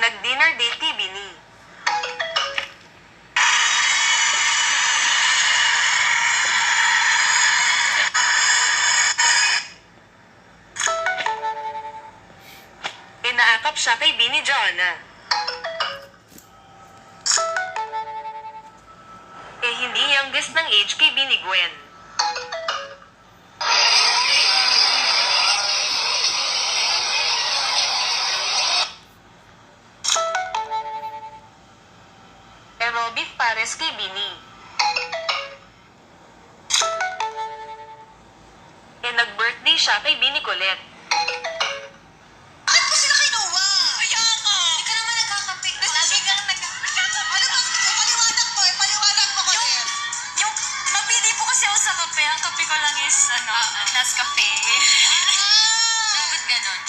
nag-dinner date kay Bini. Inaakap siya kay Bini Joanna. Hindi youngest ng age kay Bini Gwen. Robby Pares kay Bini. Nag-birthday siya kay Bini Colette. Bakit po sila kinuha? Kaya nga! Hindi ka naman nagkakape. Lagi ka lang nagkakape. Ano ba? Paliwanag mo eh. Paliwanag mo ko eh. Yung, napili po kasi ako sa kape. Ang kape ko lang is, Nescafe. Bakit ganon?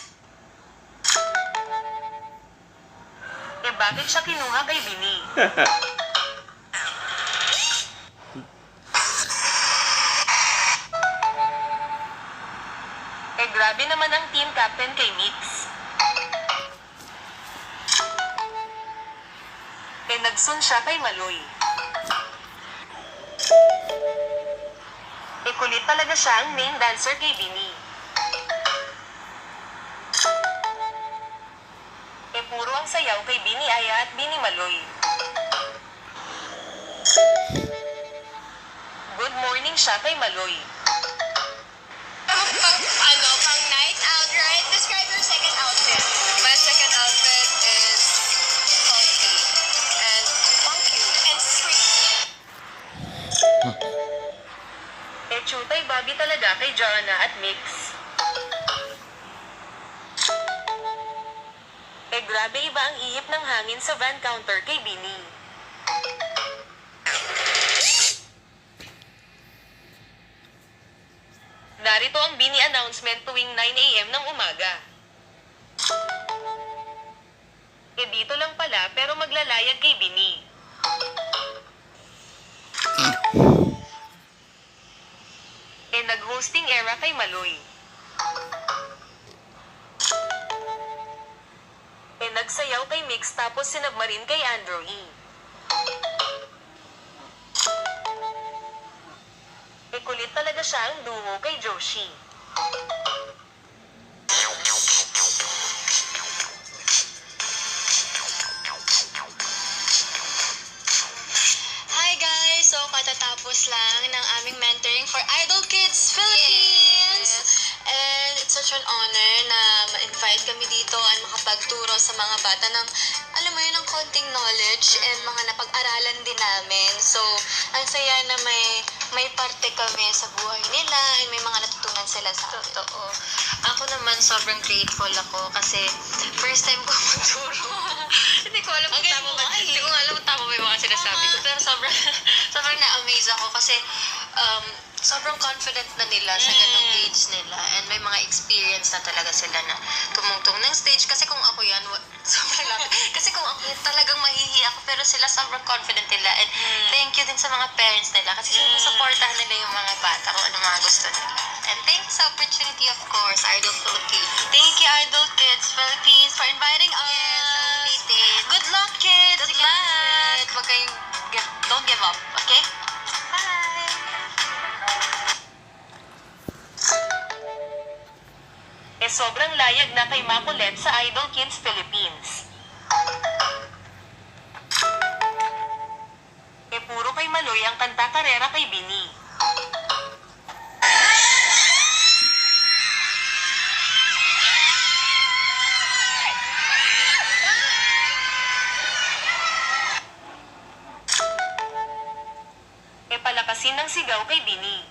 Bakit siya kinuha kay Bini? Grabe naman ang team captain kay Mix. Nagsun siya kay Maloy. Kulit talaga siya ang main dancer kay Bini. Puro ang sayaw kay Bini Aya at Bini Maloy. Good morning siya kay Maloy. Pang night out, right? Describe your second outfit. My second outfit is funky and street. Chutay Bobby talaga kay Joanna at Mix. Grabe iba ang ihip ng hangin sa van counter kay Bini. Narito ang Bini announcement tuwing 9 AM ng umaga. Dito lang pala pero maglalayag kay Bini. Nag-hosting era kay Maloy. Nagsayaw kay Mix tapos sinubmarine kay Andrew E. Kulit talaga siya ang duo kay Joshi. Hi guys! So, katatapos lang ng aming mentoring for Idol Kids Philippines! And it's such an honor na ma-invite kami dito at makapagturo sa mga bata ng, alam mo yun, ng konting knowledge and mga napag-aralan din namin. So, ang saya na may parte kami sa buhay nila and may mga natutunan sila sa amin. Totoo. Ako naman sobrang grateful ako kasi first time ko magturo. Hindi ko alam kung tama ba. Hindi ko alam kung tama ba yung mga sinasabi ko. Pero sobrang na-amaze ako kasi sobrang confident na nila sa ganung age nila and may mga experience na talaga sila na tumungtong ng stage kasi kung ako yan sobrang lapit kasi kung ako talagang mahihi ako pero sila sobrang confident nila and thank you din sa mga parents nila kasi sinusuportahan nila yung mga bata kung ano mga gusto nila and thank you sa opportunity of course Idol Philippines. Thank you, Idol Kids Philippines, for inviting us! Yes, Good luck, kids! good luck. Huwag kayong don't give up, okay? Bye! Sobrang layag na kay Makulet sa Idol Kids Philippines. Puro kay Maloy ang kanta karera kay Bini. Palakasin ng sigaw kay Bini.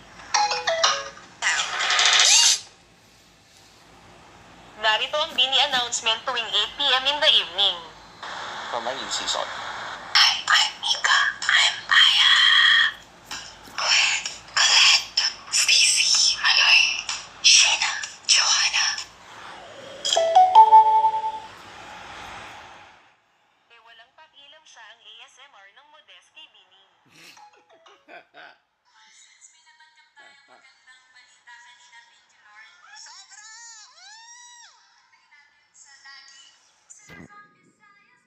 Narito ang Bini announcement tuwing 8 PM in the evening. From my new season. Hi, I'm Mika. I'm Aya. Gwen, Colette, Stacy, Maloy, Sheena, Joanna. Walang pakialam siya ang ASMR ng Modest kay Bini. May natanggap tayong magandang balita kanina, thank you Lord. Sobra! Tingnan natin sa lagi. Sa Visayas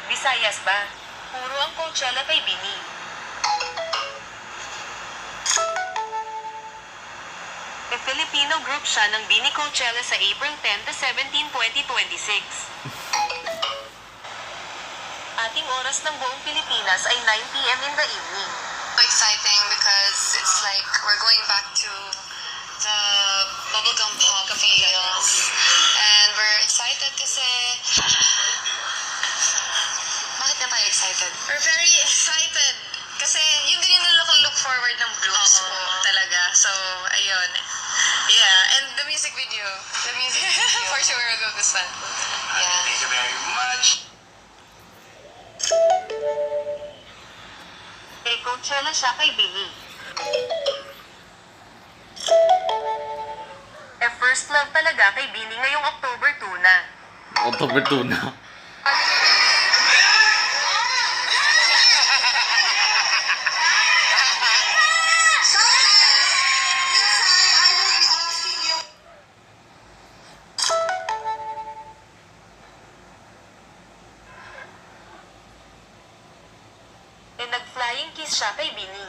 Visayas ba? Puro ang Coachella kay Bini. Filipino group siya ng Bini Coachella sa April 10 to 17, 2026. Ating oras ng buong Pilipinas ay 9 p.m. in the evening. Exciting because it's like we're going back to the bubblegum pop feels. And we're excited kasi... Bakit na tayo excited? We're very excited kasi yun din yung look forward ng Blooms ko talaga. So, ayun. Yeah, and the music video. For sure we'll go to this one. Yeah. Thank you very much. Kay Coachella siya kay Bini. First love talaga kay Bini ngayong October 2 na. October 2 na. Nag-flying kiss siya kay Bini.